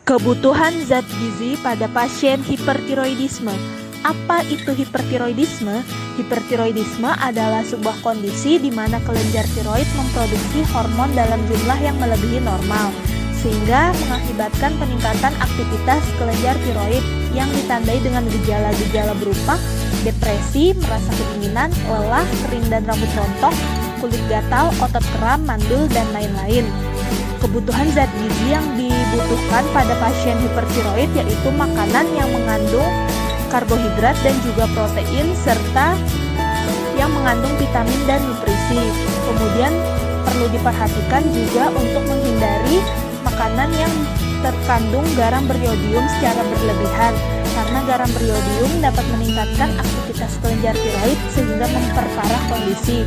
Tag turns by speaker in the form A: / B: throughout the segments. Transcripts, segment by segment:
A: Kebutuhan zat gizi pada pasien hipertiroidisme. Apa itu hipertiroidisme? Hipertiroidisme adalah sebuah kondisi di mana kelenjar tiroid memproduksi hormon dalam jumlah yang melebihi normal, sehingga mengakibatkan peningkatan aktivitas kelenjar tiroid yang ditandai dengan gejala-gejala berupa depresi, merasa kedinginan, lelah, kering dan rambut rontok, kulit gatal, otot kram, mandul, dan lain-lain. Kebutuhan zat gizi yang dibutuhkan pada pasien hipertiroid yaitu makanan yang mengandung karbohidrat dan juga protein serta yang mengandung vitamin dan nutrisi. Kemudian perlu diperhatikan juga untuk menghindari makanan yang terkandung garam beriodium secara berlebihan, karena garam beriodium dapat meningkatkan aktivitas kelenjar tiroid sehingga memperparah kondisi.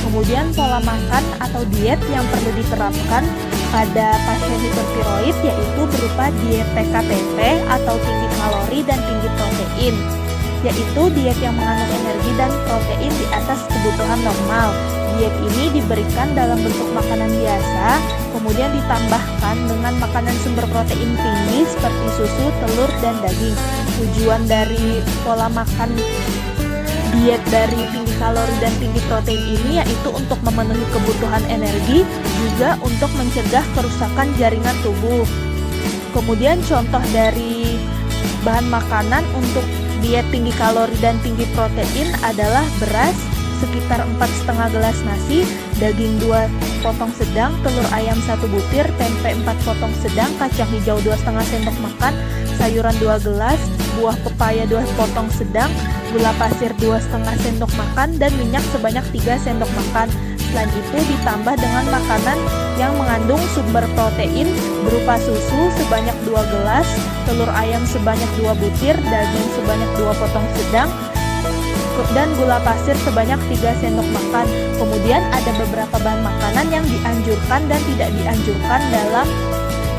A: Kemudian pola makan atau diet yang perlu diterapkan pada pasien hipertiroid yaitu berupa diet TKTP atau tinggi kalori dan tinggi protein, yaitu diet yang mengandung energi dan protein di atas kebutuhan normal. Diet ini diberikan dalam bentuk makanan biasa, kemudian ditambahkan dengan makanan sumber protein tinggi seperti susu, telur, dan daging. Tujuan dari pola makan diet dari tinggi kalori dan tinggi protein ini yaitu untuk memenuhi kebutuhan energi, juga untuk mencegah kerusakan jaringan tubuh. Kemudian contoh dari bahan makanan untuk diet tinggi kalori dan tinggi protein adalah beras sekitar 4,5 gelas nasi, daging 2 potong sedang, telur ayam 1 butir, tempe 4 potong sedang, kacang hijau 2,5 sendok makan, sayuran 2 gelas, buah pepaya 2 potong sedang, gula pasir 2,5 sendok makan, dan minyak sebanyak 3 sendok makan. Selain itu ditambah dengan makanan yang mengandung sumber protein berupa susu sebanyak 2 gelas, telur ayam sebanyak 2 butir, daging sebanyak 2 potong sedang, dan gula pasir sebanyak 3 sendok makan. Kemudian ada beberapa bahan makanan yang dianjurkan dan tidak dianjurkan dalam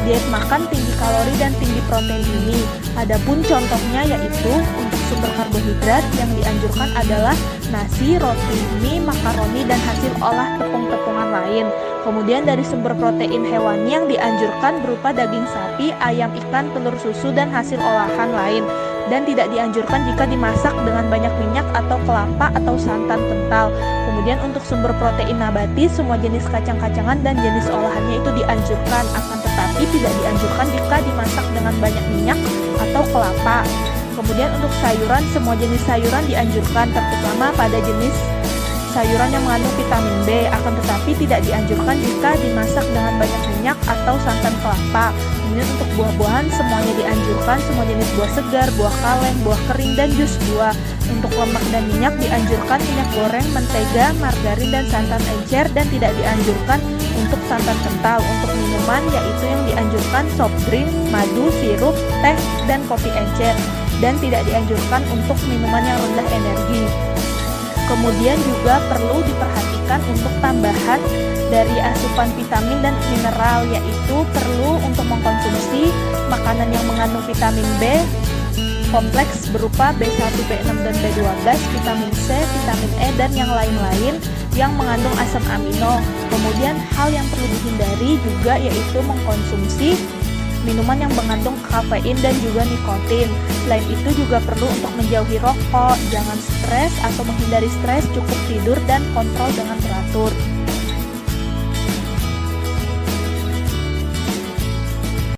A: diet makan tinggi kalori dan tinggi protein ini. Adapun contohnya yaitu untuk sumber karbohidrat yang dianjurkan adalah nasi, roti, mie, makaroni, dan hasil olah tepung-tepungan lain. Kemudian dari sumber protein hewani yang dianjurkan berupa daging sapi, ayam, ikan, telur, susu, dan hasil olahan lain. Dan tidak dianjurkan jika dimasak dengan banyak minyak atau kelapa atau santan kental. Kemudian untuk sumber protein nabati, semua jenis kacang-kacangan dan jenis olahannya itu dianjurkan, akan tetapi tidak dianjurkan jika dimasak dengan banyak minyak atau kelapa. Kemudian untuk sayuran, semua jenis sayuran dianjurkan, terutama pada jenis sayuran yang mengandung vitamin B, akan tetapi tidak dianjurkan jika dimasak dengan banyak minyak atau santan kelapa. Kemudian untuk buah-buahan semuanya dianjurkan, semua jenis buah segar, buah kaleng, buah kering, dan jus buah. Untuk lemak dan minyak dianjurkan minyak goreng, mentega, margarin, dan santan encer, dan tidak dianjurkan untuk santan kental. Untuk minuman yaitu yang dianjurkan soft drink, madu, sirup, teh, dan kopi encer, dan tidak dianjurkan untuk minuman yang rendah energi. Kemudian juga perlu diperhatikan untuk tambahan dari asupan vitamin dan mineral, yaitu perlu untuk mengkonsumsi makanan yang mengandung vitamin B kompleks berupa B1, B6, dan B12, vitamin C, vitamin E, dan yang lain-lain yang mengandung asam amino. Kemudian hal yang perlu dihindari juga yaitu mengkonsumsi minuman yang mengandung kafein dan juga nikotin. Selain itu juga perlu untuk menjauhi rokok, jangan stres atau menghindari stres, cukup tidur dan kontrol dengan teratur.